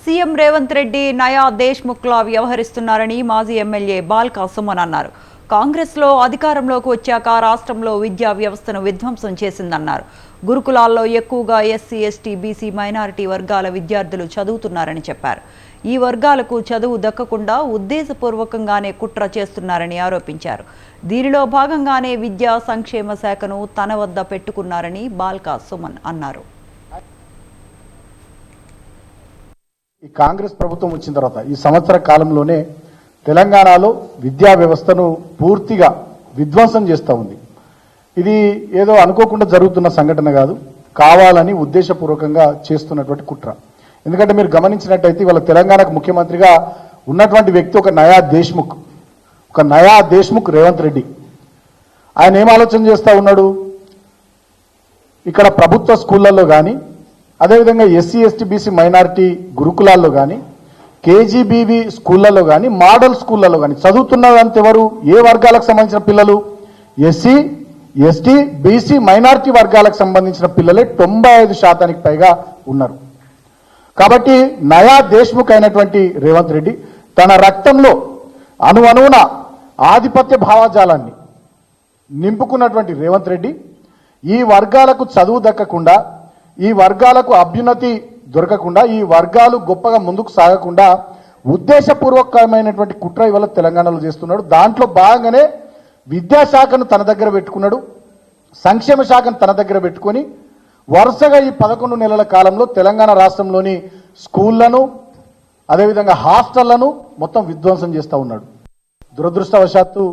CM Revanth Reddy నయా దేశ్ముఖ్లా వ్యవహరిస్తున్నారని మాజీ ఎమ్మెల్యే బాల్కా సుమన్ అన్నారు. కాంగ్రెస్లో అధికారంలోకి వచ్చాక రాష్ట్రంలో విద్యా వ్యవస్థను విధ్వంసం చేసిందన్నారు. గురుకులాల్లో ఎక్కువగా ఎస్సీ, ఎస్టీ, బీసీ, మైనారిటీ వర్గాల విద్యార్థులు చదువుతున్నారని చెప్పారు. ఈ వర్గాలకు చదువు దక్కకుండా ఉద్దేశపూర్వకంగానే కుట్ర చేస్తున్నారని ఆరోపించారు. దీనిలో భాగంగానే విద్యా సంక్షేమ శాఖను తన వద్ద పెట్టుకున్నారని బాల్కా సుమన్ అన్నారు. ఈ కాంగ్రెస్ ప్రభుత్వం వచ్చిన తర్వాత ఈ సంవత్సర కాలంలోనే తెలంగాణలో విద్యా వ్యవస్థను పూర్తిగా విధ్వంసం చేస్తూ ఉంది. ఇది ఏదో అనుకోకుండా జరుగుతున్న సంఘటన కాదు, కావాలని ఉద్దేశపూర్వకంగా చేస్తున్నటువంటి కుట్ర. ఎందుకంటే మీరు గమనించినట్టయితే ఇవాళ తెలంగాణకు ముఖ్యమంత్రిగా ఉన్నటువంటి వ్యక్తి ఒక నయా దేశ్ముఖ్ రేవంత్ రెడ్డి. ఆయన ఏం ఆలోచన చేస్తూ ఉన్నాడు? ఇక్కడ ప్రభుత్వ స్కూళ్లలో కానీ, అదేవిధంగా ఎస్సీ, ఎస్టీ, బీసీ, మైనారిటీ గురుకులాల్లో కానీ, కేజీబీవీ స్కూళ్లలో కానీ, మోడల్ స్కూళ్లలో కానీ చదువుతున్నదంత ఎవరు? ఏ వర్గాలకు సంబంధించిన పిల్లలు? ఎస్సీ, ఎస్టీ, బీసీ, మైనారిటీ వర్గాలకు సంబంధించిన పిల్లలే 95% పైగా ఉన్నారు. కాబట్టి నయా దేశ్ముఖ్ అయినటువంటి రేవంత్ రెడ్డి తన రక్తంలో అణువణువున ఆధిపత్య భావజాలాన్ని నింపుకున్నటువంటి రేవంత్ రెడ్డి ఈ వర్గాలకు చదువు దక్కకుండా, ఈ వర్గాలకు అభ్యున్నతి దొరకకుండా, ఈ వర్గాలు గొప్పగా ముందుకు సాగకుండా ఉద్దేశపూర్వకమైనటువంటి కుట్ర ఇవాళ తెలంగాణలో చేస్తున్నాడు. దాంట్లో భాగంగానే విద్యాశాఖను తన దగ్గర పెట్టుకున్నాడు, సంక్షేమ శాఖను తన దగ్గర పెట్టుకొని వరుసగా ఈ 11 నెలల కాలంలో తెలంగాణ రాష్ట్రంలోని స్కూళ్లను, అదేవిధంగా హాస్టళ్లను మొత్తం విధ్వంసం చేస్తూ ఉన్నాడు. దురదృష్టవశాత్తు